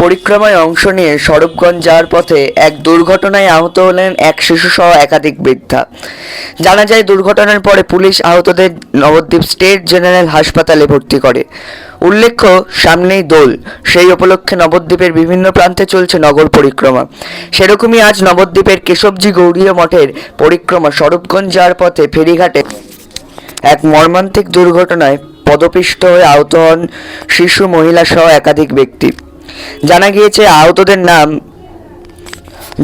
পরিক্রমায় অংশ নিয়ে স্বরূপগঞ্জ যাওয়ার পথে এক দুর্ঘটনায় আহত হলেন এক শিশুসহ একাধিক বৃদ্ধা। জানা যায়, দুর্ঘটনার পরে পুলিশ আহতদের নবদ্বীপ স্টেট জেনারেল হাসপাতালে ভর্তি করে। উল্লেখ্য, সামনেই দোল, সেই উপলক্ষে নবদ্বীপের বিভিন্ন প্রান্তে চলছে নগর পরিক্রমা। সেরকমই আজ নবদ্বীপের কেশবজি গৌড়ীয় মঠের পরিক্রমা স্বরূপগঞ্জ যাওয়ার পথে ফেরিঘাটে এক মর্মান্তিক দুর্ঘটনায় পদপিষ্ট হয়ে আহত হন শিশু, মহিলা সহ একাধিক ব্যক্তি। জানা গিয়েছে, আহতদের নাম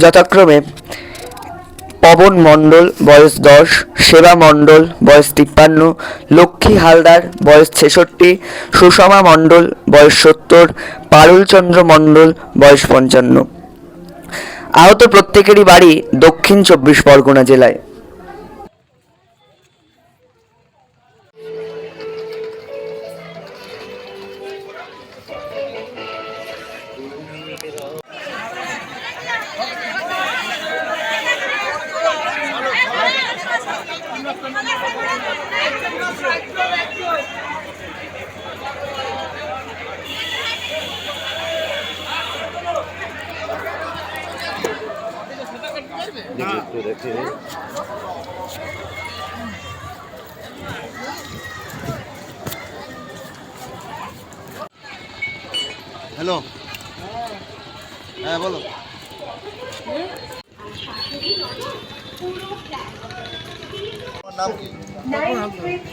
যথাক্রমে পবন মণ্ডল বয়স 10, সেবা মণ্ডল বয়স 53, লক্ষ্মী হালদার বয়স 66, সুষমা মণ্ডল বয়স 70, পারুল চন্দ্র মণ্ডল বয়স 55। আহত প্রত্যেকেরই বাড়ি দক্ষিণ 24 পরগনা জেলায়। হ্যালো, হ্যাঁ বলো। তোমার নাম কি?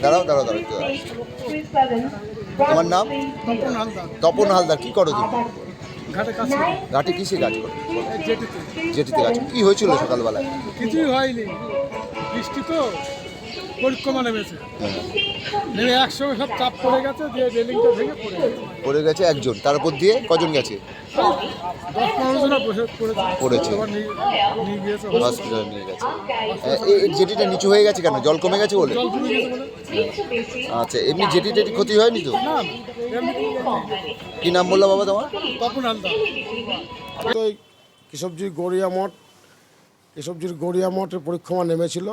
দাঁড়াও দাঁড়াও দাঁড়াও একটু দাঁড়াও। তোমার নাম? তপন হালদার। কি করো তুমি? ঘাটে কিসে কাজ করো? জেটিতে কাজ। কি হয়েছিল সকালবেলায়? কিছুই হয়নি, বৃষ্টি তো, পরিক্রমা নেমেছে, নেমে একসঙ্গে সব চাপ পড়ে গেছে, দিয়ে রেলিংটা ভেঙে পড়ে গেছে একজন, তার উপর দিয়ে কজন গেছে? 10-15 জন পড়েছে, নিয়ে গিয়েছে হসপিটালে নিয়ে গেছে। এই জেটিটা নিচু হয়ে গেছে কেন? জল কমে গেছে বলে? জল কমে গেছে বলে। আচ্ছা, এমনি জেটি টেটি ক্ষতি হয়নি তো? না, এমনি কি নাম বললো বাবা তোমার? তপন হালদার। তো কেশবজির গড়িয়া মঠের পরিক্রমা নেমেছিল।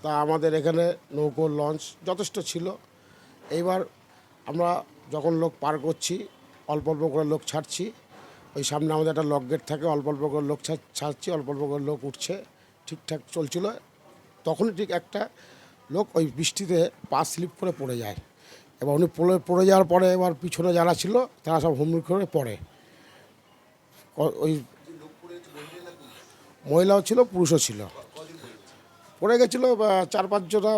তা আমাদের এখানে নৌকো, লঞ্চ যথেষ্ট ছিল। এইবার আমরা যখন লোক পার করছি, অল্প অল্প করে লোক ছাড়ছি। ওই সামনে আমাদের একটা লক গেট থাকে, অল্প অল্প করে লোক ছাড়ছি, অল্প অল্প করে লোক উঠছে, ঠিকঠাক চলছিল। তখনই ঠিক একটা লোক ওই বৃষ্টিতে পা স্লিপ করে পড়ে যায়। এবার উনি পড়ে যাওয়ার পরে এবার পিছনে যারা ছিল তারা সব হুমড়ি করে পড়ে। ওই মহিলাও ছিল, পুরুষও ছিল। পড়ে গেছিলো 4-5 জনা,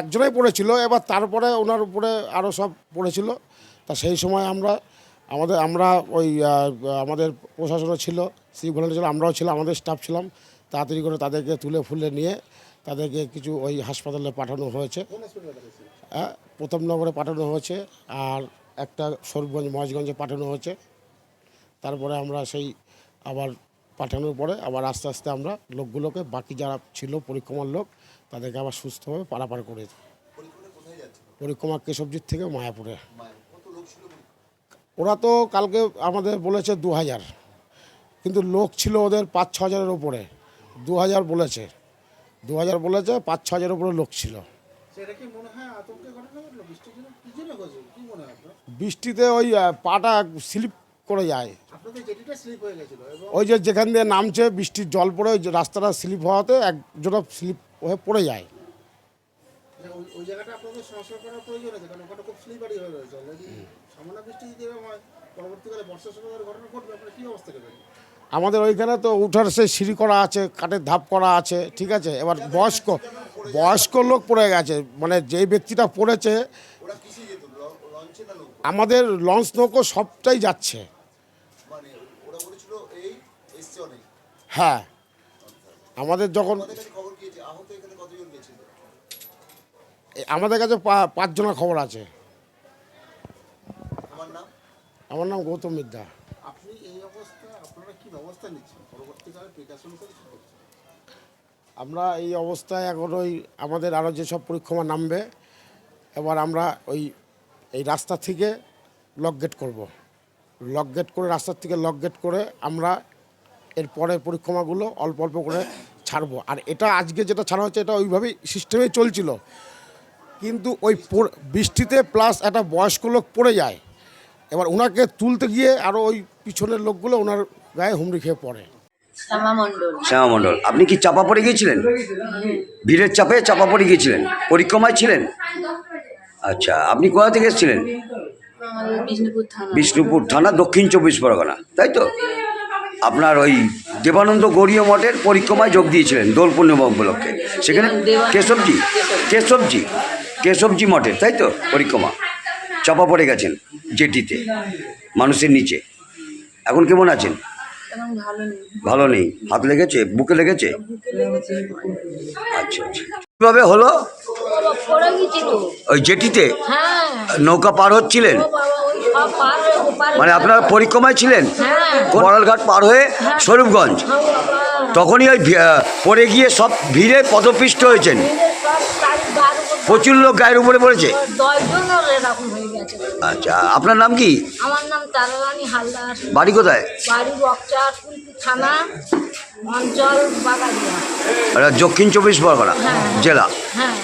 একজনাই পড়েছিল। এবার তারপরে ওনার উপরে আরও সব পড়েছিল। তা সেই সময় আমরা ওই আমাদের প্রশাসনও ছিল, সিভিক ভলেন্টিয়ার ছিল, আমরাও ছিলাম, আমাদের স্টাফ ছিলাম। তাড়াতাড়ি করে তাদেরকে তুলে ফুলে নিয়ে তাদেরকে কিছু ওই হাসপাতালে পাঠানো হয়েছে। প্রতাপনগরে পাঠানো হয়েছে, আর একটা স্বরূপগঞ্জ মহেশগঞ্জে পাঠানো হয়েছে। তারপরে আমরা সেই আবার পাঠানোর পরে আবার আস্তে আস্তে আমরা লোকগুলোকে, বাকি যারা ছিল পরিক্রমার লোক, তাদেরকে আবার সুস্থভাবে পারাপার করেছি। পরিক্রমা কেশবজির থেকে মায়াপুরে। ওরা তো কালকে আমাদের বলেছে 2000, কিন্তু লোক ছিল ওদের 5-6 হাজারের উপরে। 2000 বলেছে, 5-6 হাজারের উপরে লোক ছিল। বৃষ্টিতে ওই পাটা স্লিপ করে যায়। ওই যে যেখান দিয়ে নামছে বৃষ্টির জল পড়ে, ওই রাস্তাটা স্লিপ হওয়াতে একজোড়া স্লিপ হয়ে পড়ে যায়। আমাদের ওইখানে তো উঠার সেই সিঁড়ি করা আছে, কাঠের ধাপ করা আছে, ঠিক আছে। এবার বয়স্ক লোক পড়ে গেছে, মানে যেই ব্যক্তিটা পড়েছে, আমাদের লঞ্চ নৌকো সবটাই যাচ্ছে। হ্যাঁ, আমাদের যখন আমাদের কাছে 5 জনের খবর আছে। আমার নাম গৌতম মিদ্যা। আমরা এই অবস্থায় এখন ওই আমাদের আরও যেসব পরিক্রমা নামবে, এবার আমরা এই রাস্তা থেকে লক গেট করব। লক গেট করে, রাস্তার থেকে লক গেট করে আমরা এরপরে পরিক্রমাগুলো অল্প অল্প করে ছাড়বো। আর এটা আজকে যেটা ছাড়া হচ্ছে, এটা ওইভাবেই সিস্টেমেই চলছিল। কিন্তু ওই বৃষ্টিতে প্লাস একটা বয়স্ক লোক পড়ে যায়, এবার ওনাকে তুলতে গিয়ে আরও ওই পিছনের লোকগুলো ওনার গায়ে হুমড়ি খেয়ে পড়ে। শ্যামা মণ্ডল। শ্যামা মণ্ডল, আপনি কি চাপা পড়ে গিয়েছিলেন? ভিড়ের চাপে চাপা পড়ে গিয়েছিলেন, পরিক্রমায় ছিলেন? আচ্ছা, আপনি কোথা থেকে এসেছিলেন? আমাদের বিষ্ণুপুর থানা। বিষ্ণুপুর থানা, দক্ষিণ 24 পরগনা, তাই তো? আপনার ওই দেবানন্দ গৌরীয় মঠের পরিক্রমায় যোগ দিয়েছিলেন দোল পূর্ণিমা উপলক্ষে, সেখানে কেশবজি মঠের, তাই তো? পরিক্রমা চাপা পড়ে গেছেন জেটিতে মানুষের নিচে। এখন কেমন আছেন? এখন ভালো নেই। ভালো নেই, হাত লেগেছে, বুকে লেগেছে? বুকে লেগেছে। আচ্ছা আচ্ছা, কিভাবে হলো? পড়ে গেছিল। ওই জেটিতে হ্যাঁ। নৌকা পার হচ্ছিলেন? ও বাবা, ওই সব পার হয়ে ওপারে। মানে আপনারা পরিক্রমায় ছিলেন? হ্যাঁ। বড়ালঘাট পার হয়ে স্বরূপগঞ্জ, ও বাবা। তখনই ওই পড়ে গিয়ে সব ভিড়ে পদপিষ্ট হয়েছেন, নিজের সব গাড়ি গাড়ি উপর প্রচুর লোক গায়ের উপরে পড়েছে? 10 জনের এরকম হয়ে গেছে। আচ্ছা, আপনার নাম কি? আমার নাম তারারানী হালদার। বাড়ি কোথায়? বাড়ি বকচার থানা, অঞ্চল বাগালিয়া। দক্ষিণ 24 পরগনা হ্যাঁ। জেলা। হ্যাঁ।